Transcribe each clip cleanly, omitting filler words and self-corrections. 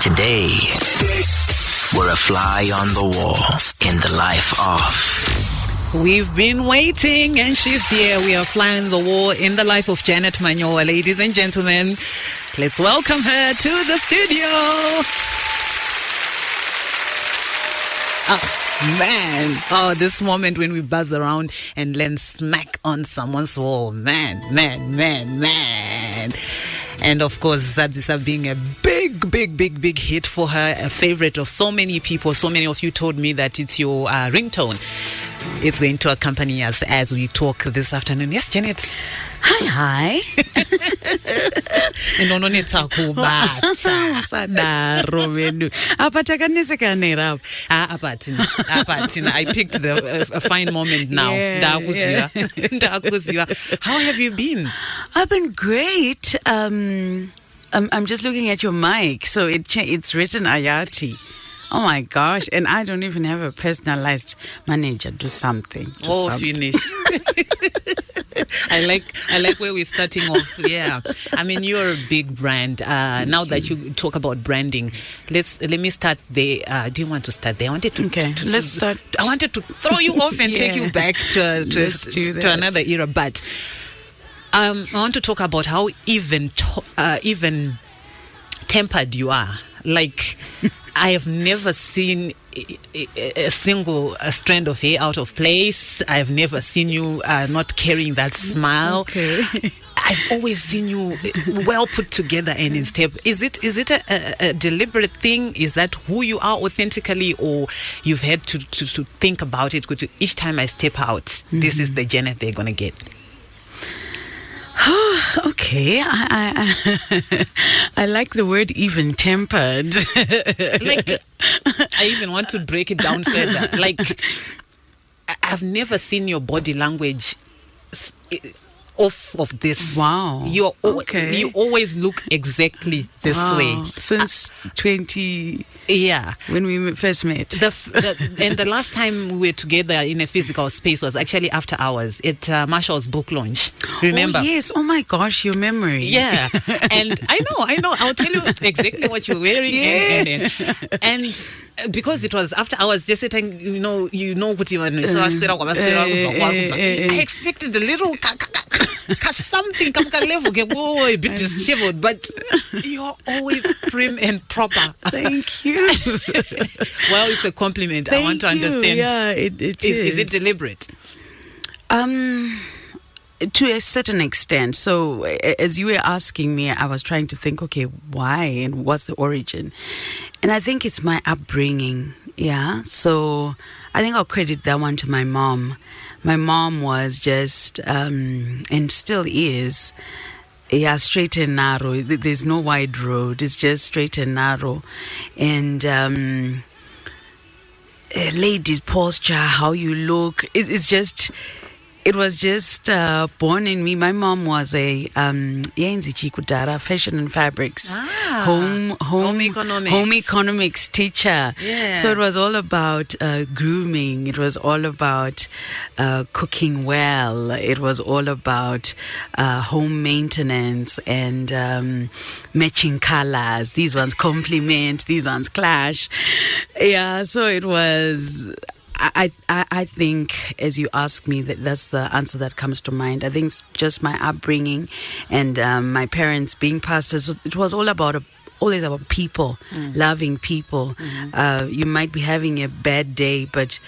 Today, we're a fly on the wall in the life of. We've been waiting and she's here. We are flying the wall in the life of Janet Manyowa. Ladies and gentlemen, let's welcome her to the studio. Oh, man. Oh, this moment when we buzz around and land smack on someone's wall. Man. And of course, Zadzisa being a big hit for her, a favorite of so many people. So many of you told me that it's your ringtone. It's going to accompany us as we talk this afternoon. Yes, Janet. Hi. I picked a fine moment now. Yeah. How have you been? I've been great. I'm just looking at your mic, so it's written Iyati. Oh my gosh! And I don't even have a personalized manager. Do something. Finish. I like where we're starting off. Yeah, I mean, you're a big brand. Now that you talk about branding, let me start there. Do you want to start there? I wanted to let's start. I wanted to throw you off and take you back to another era, but I want to talk about how even tempered you are. Like, I have never seen a single strand of hair out of place. I've never seen you not carrying that smile. Okay. I've always seen you well put together and in step. Is it a deliberate thing? Is that who you are authentically, or you've had to think about it? Each time I step out, this is the Janet they're gonna get. Okay, I like the word even tempered. Like, I even want to break it down further. Like, I've never seen your body language off of this. Wow. You always look exactly this way. Since 20... Yeah. When we first met. And the last time we were together in a physical space was actually after hours at Marshall's book launch. Remember? Oh, yes. Oh, my gosh, your memory. Yeah. And I know. I'll tell you exactly what you're wearing. Yeah. And because it was after hours, just saying, you know what you want. So I expected a little something a bit disheveled, but you're always prim and proper. Thank you. Well, it's a compliment. Thank I want to understand. Yeah, it is. Is it deliberate? To a certain extent. So as you were asking me, I was trying to think, okay, why and what's the origin? And I think it's my upbringing. Yeah. So I think I'll credit that one to my mom. My mom was just, and still is, straight and narrow. There's no wide road. It's just straight and narrow. And ladies' posture, how you look, it was just born in me. My mom was a fashion and fabrics, home economics teacher. Yeah. So it was all about grooming. It was all about cooking well. It was all about home maintenance and matching colors. These ones complement, these ones clash. Yeah. So it was. I think, as you ask me, that's the answer that comes to mind. I think it's just my upbringing and my parents being pastors. It was always about people, loving people. You might be having a bad day, but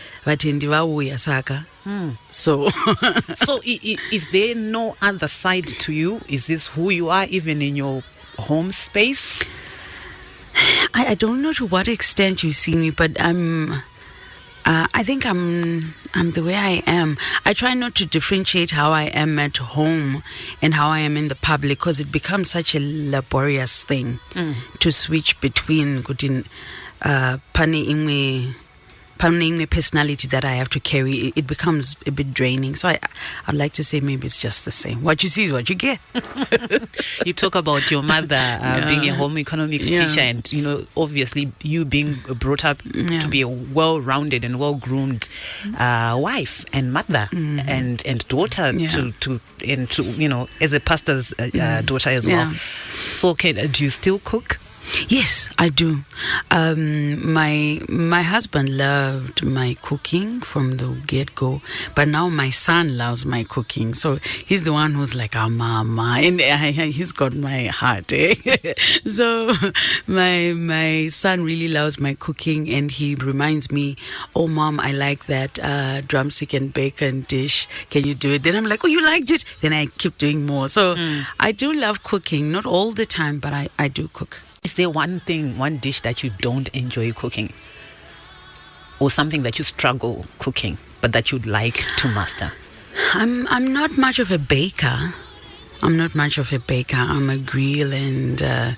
So, so is there no other side to you? Is this who you are, even in your home space? I don't know to what extent you see me, but I think I'm the way I am. I try not to differentiate how I am at home and how I am in the public, because it becomes such a laborious thing to switch between pani imwe the personality that I have to carry, it becomes a bit draining. So I'd like to say maybe it's just the same. What you see is what you get. You talk about your mother being a home economics teacher, and obviously you being brought up to be a well-rounded and well-groomed wife and mother and daughter to as a pastor's daughter as well. So, do you still cook? Yes, I do. My husband loved my cooking from the get-go, but now my son loves my cooking. So he's the one who's like, mama, and he's got my heart. So my son really loves my cooking, and he reminds me, oh, Mom, I like that drumstick and bacon dish. Can you do it? Then I'm like, oh, you liked it? Then I keep doing more. So I do love cooking, not all the time, but I do cook. Is there one dish that you don't enjoy cooking? Or something that you struggle cooking, but that you'd like to master? I'm not much of a baker. I'm a grill and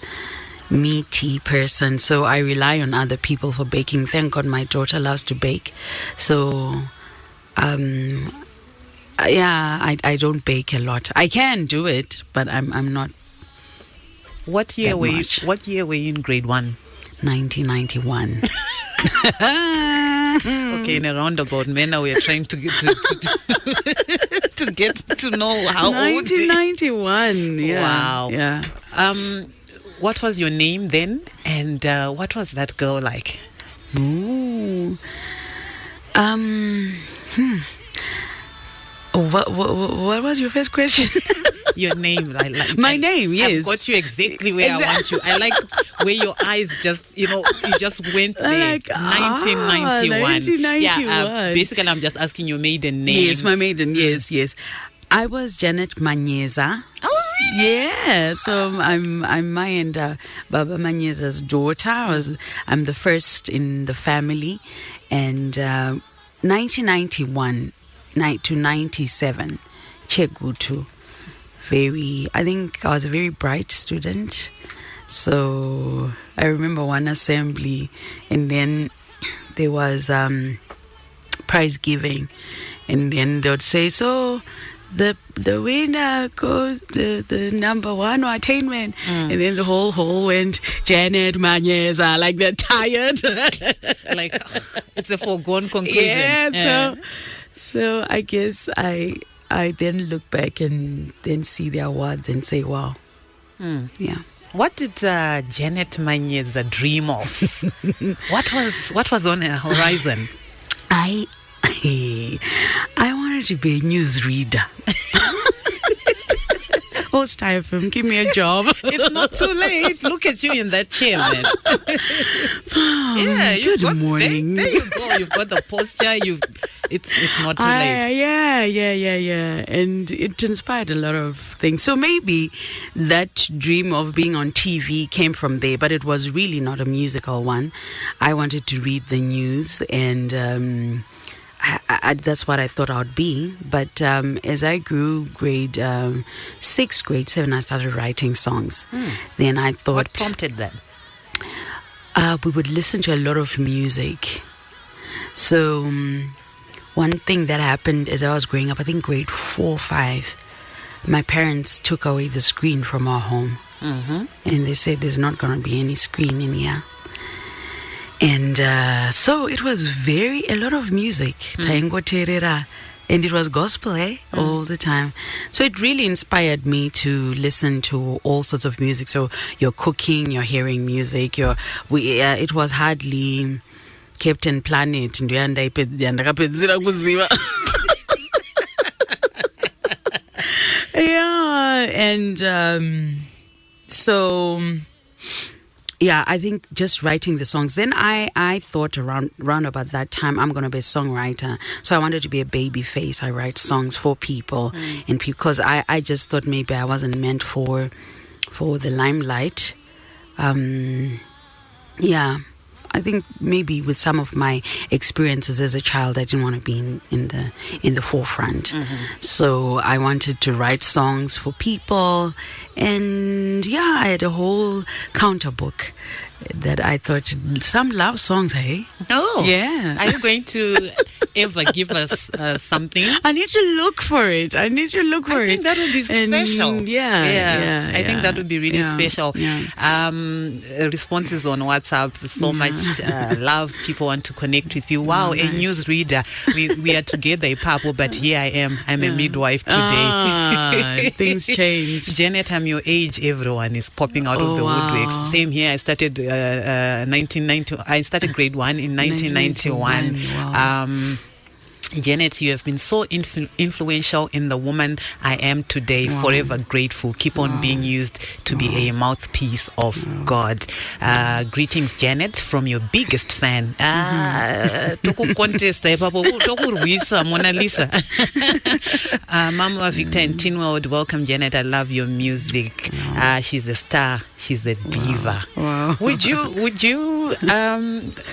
meaty person. So I rely on other people for baking. Thank God my daughter loves to bake. So, I don't bake a lot. I can do it, but I'm not. What year were you in grade 1? 1991. Okay, in a roundabout manner, we are trying to get to get to know how old. 1991. Yeah. Wow. Yeah. What was your name then, and what was that girl like? Ooh. What was your first question? Your name, my name, yes. I've got you exactly where I want you. I like where your eyes just, you just went there. Like, 1991. 1991. Yeah, basically, I'm just asking your maiden name. Yes, my maiden, yes. I was Janet Manyowa. Oh, really? Yeah, so I'm my and Baba Manyeza's daughter. I'm the first in the family, and 1991 to 97, Chegutu. I think I was a very bright student. So I remember one assembly, and then there was prize giving, and then they would say, so the winner goes the number one attainment, and then the whole hall went Janet Manyowa, like they're tired. Like it's a foregone conclusion. Yeah. So I guess I then look back and then see the awards and say, wow. Yeah. What did Janet Manyowa dream of? What was on her horizon? I wanted to be a newsreader. Host FM, give me a job. It's not too late. Look at you in that chair, man. Good morning. There you go. You've got the posture. It's not too late. Yeah. And it inspired a lot of things. So maybe that dream of being on TV came from there, but it was really not a musical one. I wanted to read the news, and that's what I thought I would be. But as I grew, grade 6, grade 7, I started writing songs. Then I thought... What prompted that? We would listen to a lot of music. So one thing that happened as I was growing up, I think grade 4 or 5, my parents took away the screen from our home. And they said there's not going to be any screen in here. And so it was a lot of music. Taingo Terera. And it was gospel, all the time. So it really inspired me to listen to all sorts of music. So you're cooking, you're hearing music. It was hardly Captain Planet. Yeah, and so... Yeah, I think just writing the songs. Then I thought around about that time, I'm going to be a songwriter. So I wanted to be a baby face. I write songs for people. And because I just thought maybe I wasn't meant for the limelight. I think maybe with some of my experiences as a child, I didn't want to be in the forefront. So I wanted to write songs for people, and I had a whole counter book that I thought, some love songs, hey? Oh, yeah. Are you going to ever give us something? I need to look for it. I think that would be special. I think that would be really special. Yeah. Responses on WhatsApp, so much love. People want to connect with you. Wow, nice. A newsreader. We are together, a papo, but here I am. I'm a midwife today. Things change. Janet, I'm your age. Everyone is popping out of the woodworks. Same here. I started 1990. I started grade 1 in 1991. Wow. Janet, you have been so influential in the woman I am today. Wow. Forever Grateful. Keep on being used to be a mouthpiece of God. Greetings, Janet, from your biggest fan. Toku contest, Toku Mona Lisa. Mama Victor and Tinwald, welcome, Janet. I love your music. She's a star. She's a diva. Wow. Would you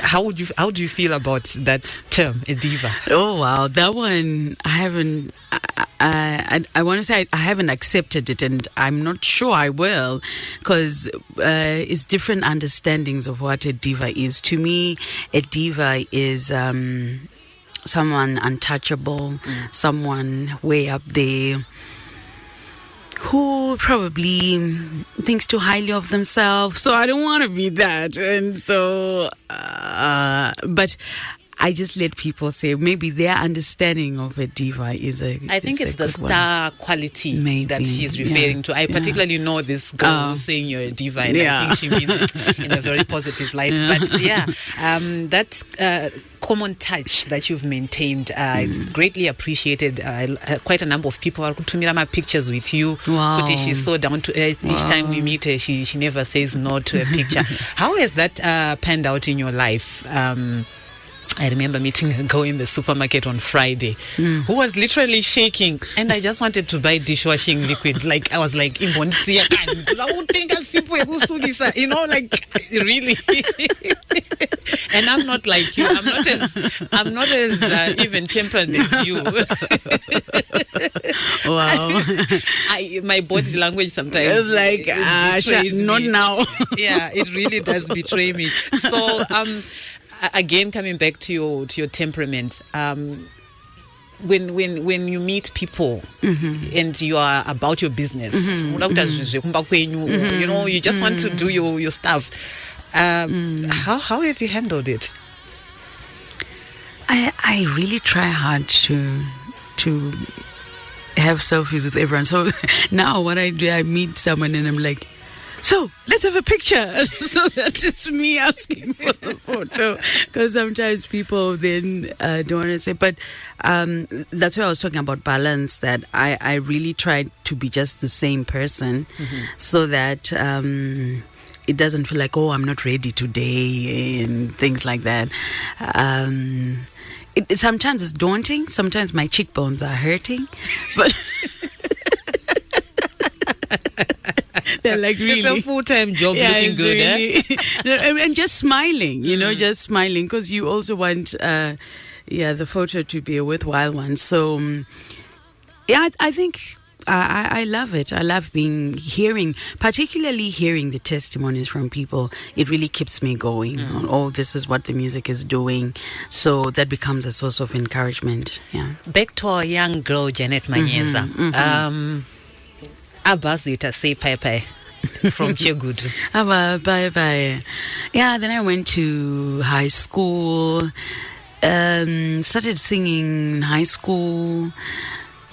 how do you feel about that term, a diva? Oh wow, that one I haven't. I want to say I haven't accepted it, and I'm not sure I will, because it's different understandings of what a diva is. To me, a diva is someone untouchable, someone way up there, who probably thinks too highly of themselves. So I don't want to be that. And so, but I just let people say maybe their understanding of a diva is I think it's the star quality that she's Maybe, referring to. I particularly know this girl who's saying you're a diva, and I think she means it in a very positive light. But that's common touch that you've maintained. It's greatly appreciated. Quite a number of people are to my pictures with you. Wow. But she's so down to earth. Each time we meet her, she never says no to a picture. How has that panned out in your life? I remember meeting a girl in the supermarket on Friday who was literally shaking, and I just wanted to buy dishwashing liquid. Like, I was like, you know, like, really. And I'm not like you. I'm not as even tempered as you. Wow. My body language sometimes it's like not now. Yeah, it really does betray me. So again, coming back to your temperament, when you meet people and you are about your business, you know, you just want to do your stuff. How have you handled it? I really try hard to have selfies with everyone. So now what I do, I meet someone and I'm like, so let's have a picture. So that is me asking for the photo, because sometimes people then don't want to say. But that's why I was talking about balance, that I really try to be just the same person, so that it doesn't feel like, oh, I'm not ready today and things like that. Sometimes it's daunting. Sometimes my cheekbones are hurting, but they're like, really, it's a full-time job, looking good, really, and just smiling, you know, just smiling, because you also want the photo to be a worthwhile one. So I think I love it. I love particularly hearing the testimonies from people. It really keeps me going. Oh, this is what the music is doing. So that becomes a source of encouragement. Yeah. Back to our young girl, Janet Manyowa. Abazita say Pepe from Chegudu. Bye. Yeah, then I went to high school, started singing in high school.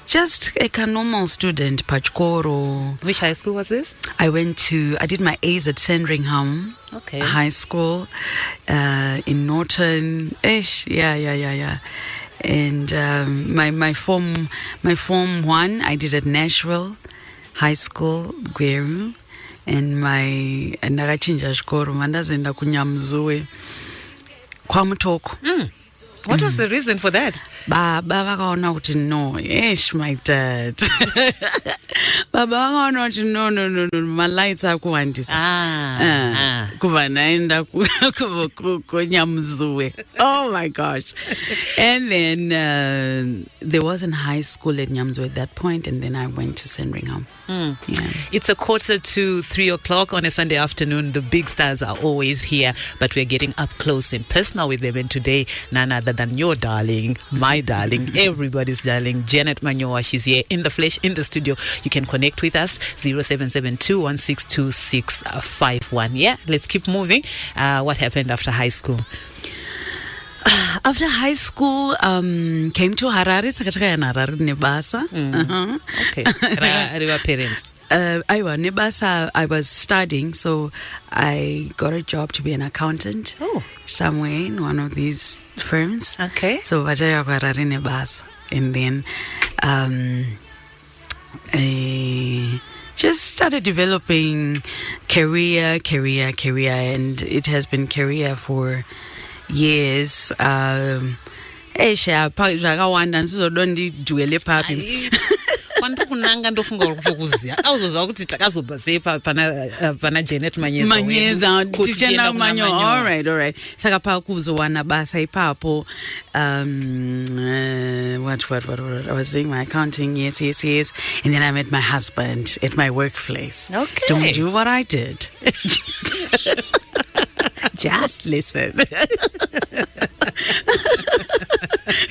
Just like a normal student, Pachkoro. Which high school was this? I did my A's at Sandringham High School in Norton. Yeah. And my form 1 I did at Nashville High School, Gweru. And my ndakachinja chikoro mandazenda kunyamzuwe kwamutoko. What was the reason for that? Baba vakaona kuti no, my dad. Baba vakaona kuti no, malights akuwandisa. Kuva naenda kuNyamzuwe. Oh my gosh. And then there wasn't high school at Nyamzuwe at that point, and then I went to Sandringham. Yeah. It's 2:45 on a Sunday afternoon. The big stars are always here, but we're getting up close and personal with them. And today, none other than your darling, my darling, everybody's darling, Janet Manyowa. She's here in the flesh, in the studio. You can connect with us, 0772162651. Yeah, let's keep moving. What happened after high school? After high school, came to Harare, Harare nebasa. Okay. Riva parents. Nebasa, I was studying, so I got a job to be an accountant somewhere in one of these firms. Okay. So Vajaya Harare nebasa. And then just started developing career, and it has been career for years. Zvakawanda ndizodondiduele papi. Kunanga ndofunga ukuzia awuzozwa kuti takazobva sei pana Janet Manyeza tichenda Manyowa. All right saka pakuzowana basa ipapo. What I was doing my accounting. Yes, and then I met my husband at my workplace. Okay, don't do what I did. Just listen.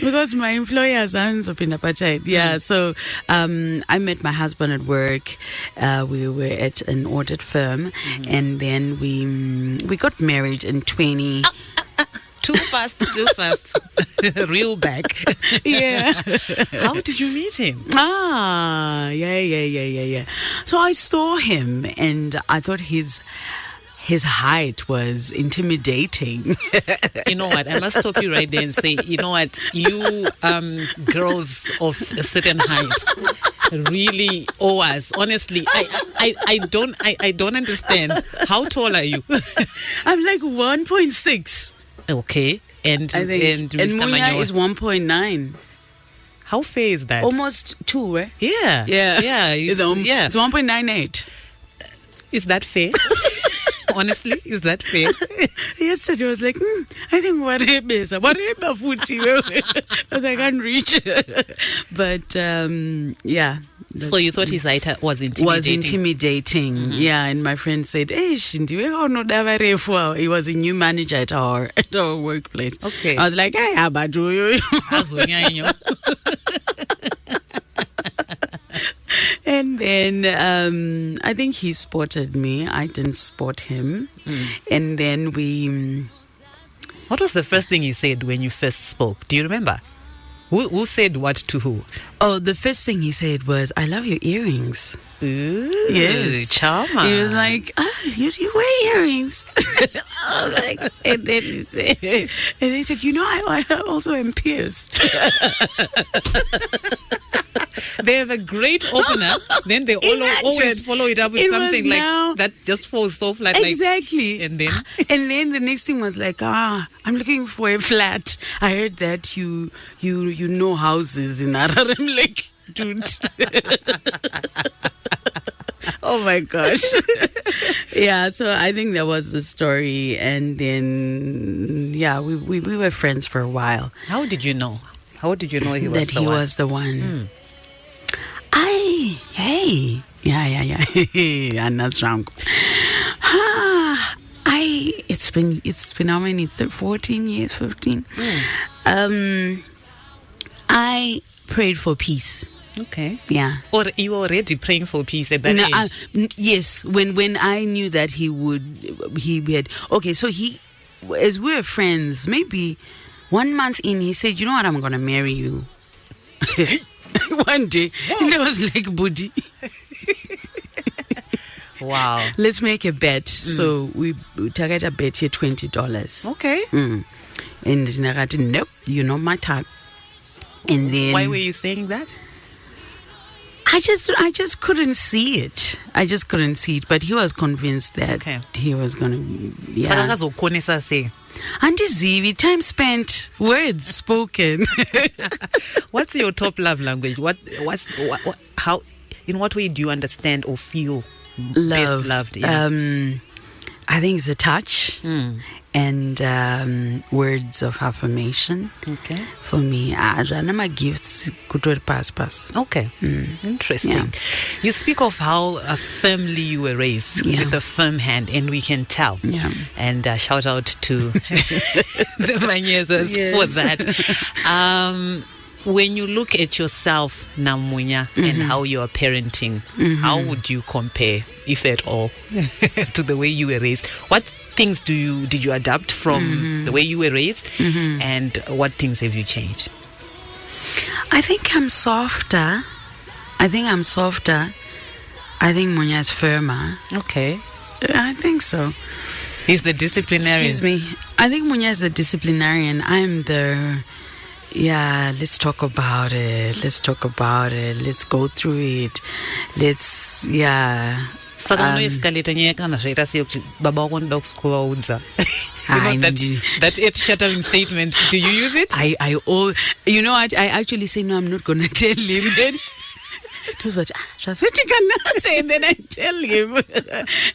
Because my employers aren't up in apartheid. Yeah, so I met my husband at work. We were at an audit firm, and then we got married in 20. Too fast. Reel back. Yeah. How did you meet him? Yeah. So I saw him, and I thought his height was intimidating. You know what? I must stop you right there and say, you know what? You girls of a certain height really owe us. Honestly, I don't understand. How tall are you? I'm like 1.6. Okay, and I think, Mr. and Munya Manyowa is 1.9. How fair is that? Almost 2, eh? Yeah. It's 1.98. Is that fair? Honestly, is that fair? Yesterday I was like, I think whatever footy, because I can't reach. But yeah. So you thought his height was intimidating? Yeah, and my friend said, "Hey, Shindi, he was a new manager at our workplace." Okay. I was like, "Hey, how about you?" And then I think he spotted me. I didn't spot him. And then we... What was the first thing he said when you first spoke? Do you remember? Who said what to who? Oh, the first thing he said was, "I love your earrings." Ooh, yes. Charmer. He was like, you wear earrings. I was like, and then he said, you know, I also am pierced. They have a great opener, then they always follow it up with something like that just falls so flat. Exactly. Like, and then the next thing was like, I'm looking for a flat. I heard that you know houses in Harare. I'm like, dude. Oh my gosh. Yeah, so I think that was the story. And then, yeah, we were friends for a while. How did you know? How did you know he was that the he one? was the one? Yeah. And that's wrong. It's been how many? 14 years, 15. I prayed for peace. Okay. Yeah. Or you were already praying for peace at that age? Yes. When I knew that he had. Okay, so as we were friends, maybe 1 month in, he said, "You know what? I'm gonna marry you." One day, and I was like, "Buddy." Wow. Let's make a bet. So we target a bet here, $20. Okay. And Nagati, nope, you're not my type. And then, why were you saying that? I just couldn't see it. But he was convinced that he was going to, yeah. Andizivi, time spent, words spoken. What's your top love language? How, in what way do you understand or feel best loved? Yeah. I think it's a touch and words of affirmation. Okay. For me, my gifts could pass. Okay. Interesting. Yeah. You speak of how firmly you were raised with a firm hand, and we can tell. Yeah. And shout out to the Manyezas for that. When you look at yourself, Namunya, and how you are parenting, how would you compare, if at all, to the way you were raised? What things did you adapt from the way you were raised, and what things have you changed? I think I'm softer. I think Munya is firmer. Okay. I think so. He's the disciplinarian. Excuse me. I think Munya is the disciplinarian. I'm the... Yeah, let's talk about it. Let's go through it. That earth-shattering statement, do you use it? You know what? I actually say, no, I'm not going to tell him. Then it was what and then I tell him.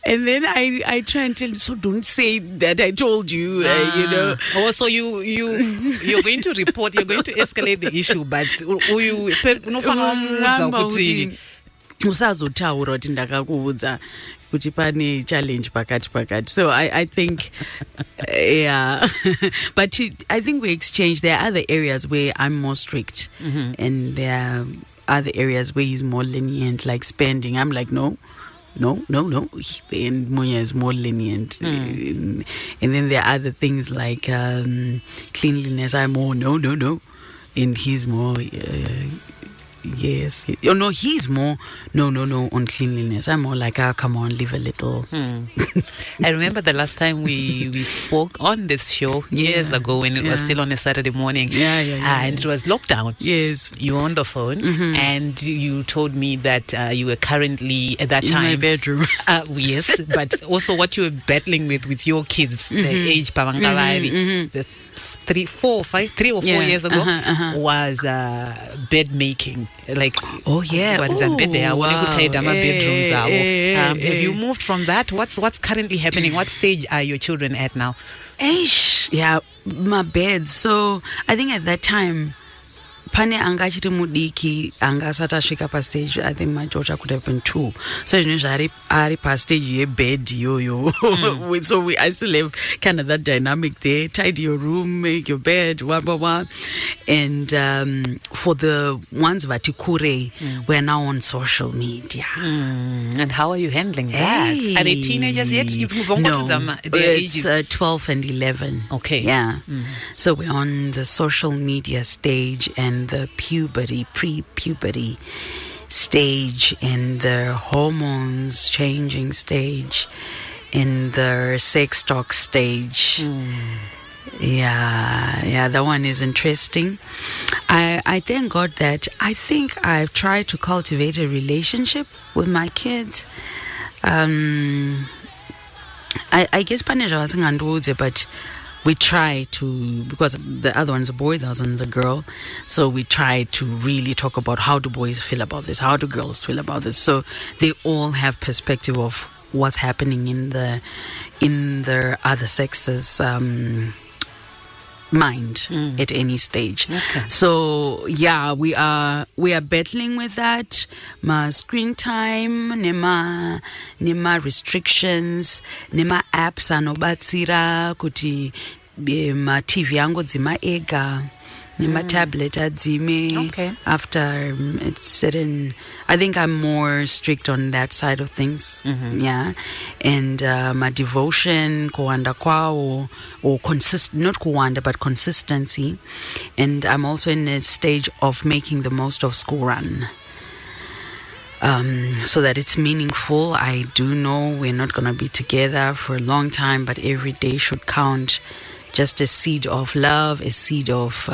And then I try and tell him, so don't say that I told you, you know. Oh, so you're going to report, you're going to escalate the issue, but usazotaura kuti ndakakuudza kuti pane challenge pakati. So I think yeah. But I think we exchange. There are other areas where I'm more strict, and there are other areas where he's more lenient, like spending. I'm like, no. And Munya is more lenient. And then there are other things like cleanliness. I'm more, no. And he's more... yes. Oh, no, he's more no on cleanliness. I'm more like, come on, live a little. I remember the last time we spoke on this show years ago when it was still on a Saturday morning. And it was lockdown. Yes. You were on the phone and you told me that you were currently at that time in my bedroom. Yes, but also what you were battling with your kids, the age Pavankavari, the 3 or 4 years ago was bed making. Like, what is a bed there? Bedrooms. Have you moved from that? What's currently happening? What stage are your children at now? Yeah, my bed. So I think at that time, pane anga achiri mudiki anga asati asvika pastage. I think my daughter could have been 2. So zvinezvi ari pastage yebed iyoyo. So I still have kind of that dynamic there. Tidy your room, make your bed, blah. And for the ones vati kure, we're now on social media. And how are you handling that? Are they teenagers yet? No, it's 12 and 11. Okay. Yeah. So we're on the social media stage and the pre-puberty stage and the hormones changing stage and the sex talk stage. Yeah, that one is interesting. I thank God that I think I've tried to cultivate a relationship with my kids. I guess Paneja was ngandudze, but we try to, because the other one's a boy, the other one's a girl. So we try to really talk about how do boys feel about this, how do girls feel about this. So they all have perspective of what's happening in the other sexes' mind at any stage. Okay. So yeah, we are battling with that. Ma screen time, nema restrictions, nema apps anobatsira kuti ma TV yango dzima ega, nema tablet adzime after certain. I think I'm more strict on that side of things. Yeah, and my devotion kuwanda kwao, or not kuwanda but consistency. And I'm also in a stage of making the most of school run. So that it's meaningful. I do know we're not going to be together for a long time, but every day should count. Just a seed of love, a seed of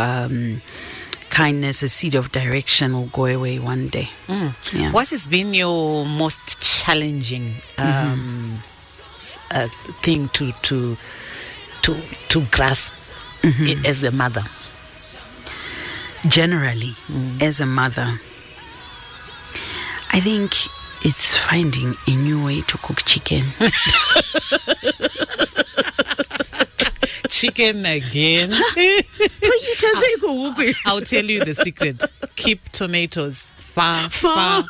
kindness, a seed of direction will go away one day. Yeah. What has been your most challenging thing to grasp as a mother? Generally, as a mother, I think it's finding a new way to cook chicken. Chicken again. I'll tell you the secret. Keep tomatoes far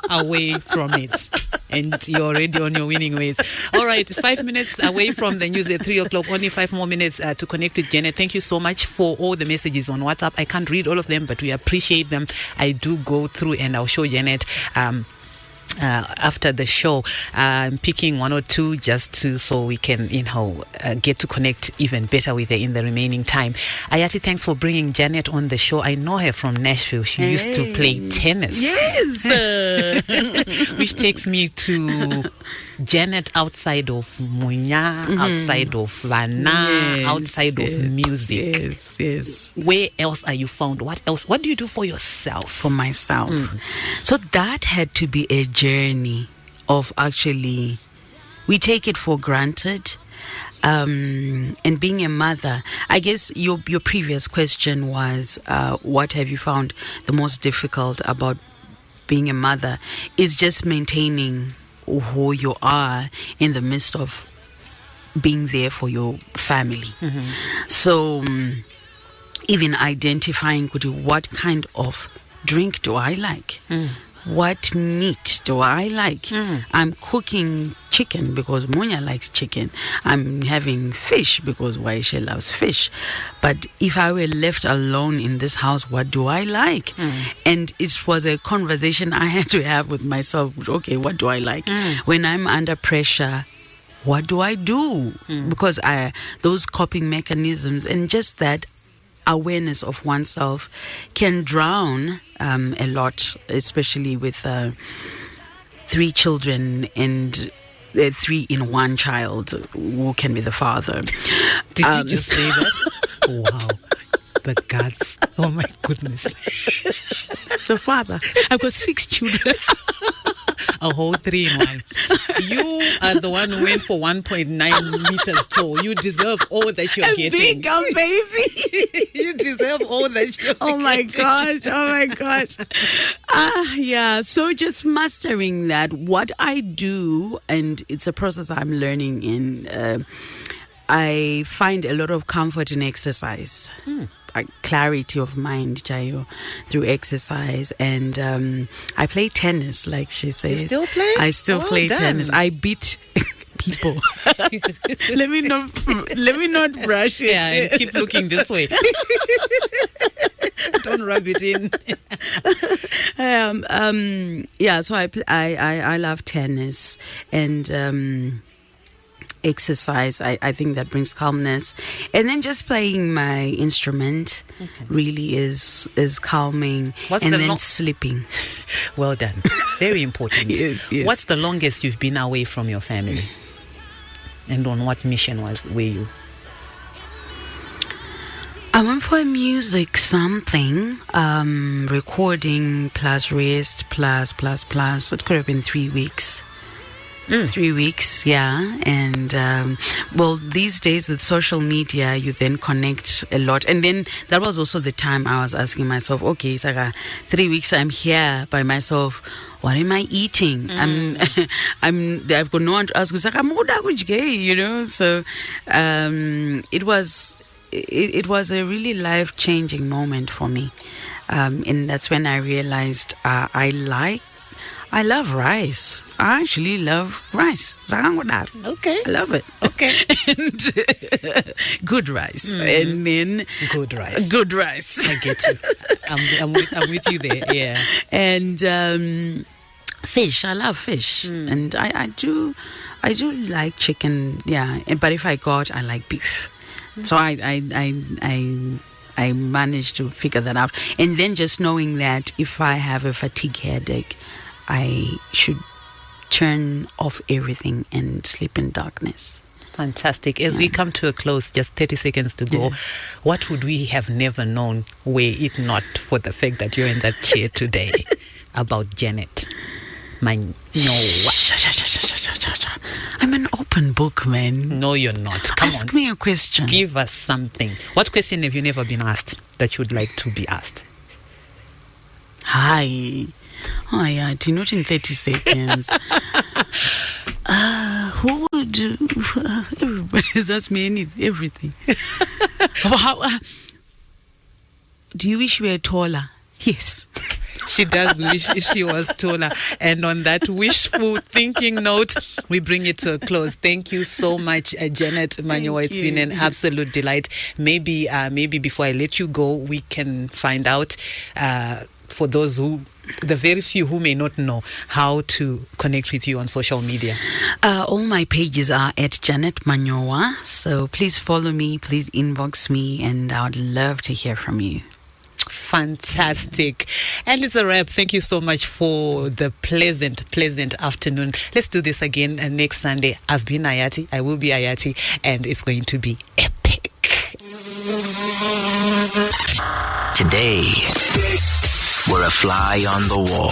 away from it, and you're already on your winning ways. All right, 5 minutes away from the news at 3 o'clock. Only 5 more minutes to connect with Janet. Thank you so much for all the messages on WhatsApp. I can't read all of them, but we appreciate them. I do go through, and I'll show Janet after the show. I'm picking one or two just so we can get to connect even better with her in the remaining time. Iyati, thanks for bringing Janet on the show. I know her from Nashville. She used to play tennis. Yes. Which takes me to Janet outside of Munya, outside of Vana, outside of music. Yes. Where else are you found? What else? What do you do for yourself? For myself. So that had to be a journey of actually, we take it for granted. And being a mother, I guess your previous question was, what have you found the most difficult about being a mother? Is just maintaining who you are in the midst of being there for your family. So even identifying what kind of drink do I like? What meat do I like? I'm cooking chicken because Munya likes chicken. I'm having fish because Waisha loves fish. But if I were left alone in this house, what do I like? And it was a conversation I had to have with myself. Okay, what do I like? When I'm under pressure, what do I do? Because those coping mechanisms and just that awareness of oneself can drown a lot, especially with 3 children and 3 in one child. Who can be the father? Did you just say that? Wow. The guts. Oh my goodness. The father. I've got 6 children. A whole 3 in 1. You are the one who went for 1.9 meters tall. You deserve all that you're getting. Big baby. You deserve all that you're Oh my getting. gosh. Yeah. So just mastering that, what I do, and it's a process I'm learning in. I find a lot of comfort in exercise. Clarity of mind, Jayo, through exercise. And I play tennis, like she said. You still play? I still Well play done. tennis. I beat people. let me not brush it. Yeah, and keep looking this way. Don't rub it in. Yeah, so I love tennis and exercise. I think that brings calmness, and then just playing my instrument really is calming. What's and the then sleeping. Well done. Very important. Yes. What's the longest you've been away from your family? And on what mission were you? I went for music something, recording plus rest plus. It could have been 3 weeks. 3 weeks, yeah. And these days with social media, you then connect a lot. And then that was also the time I was asking myself, okay, it's like 3 weeks I'm here by myself. What am I eating? I've got no one to ask. It's like, you know. So it was a really life-changing moment for me, and that's when I realized I love rice. I actually love rice. Okay. I love it. Okay. And good rice. And then Good rice. good rice. I get you. I'm with you there. Yeah. And fish. I love fish. And I do like chicken. Yeah. But if I got, I like beef. So I managed to figure that out. And then just knowing that if I have a fatigue headache, I should turn off everything and sleep in darkness. Fantastic. As we come to a close, just 30 seconds to go, what would we have never known were it not for the fact that you're in that chair today about Janet Manyowa? I'm an open book, man. No, you're not. Come Ask on. me a question. Give us something. What question have you never been asked that you'd like to be asked? Hi. Oh, Iyati, not in 30 seconds. Who would... everybody's asked me everything. Do you wish you were taller? Yes. She does wish she was taller. And on that wishful thinking note, we bring it to a close. Thank you so much, Janet Manyowa. It's been an absolute delight. Maybe before I let you go, we can find out for those the very few who may not know how to connect with you on social media. All my pages are at Janet Manyowa. So please follow me, please inbox me, and I would love to hear from you. Fantastic. And it's a wrap. Thank you so much for the pleasant afternoon. Let's do this again next Sunday. I've been Iyati. I will be Iyati. And it's going to be epic. Today, we're a fly on the wall.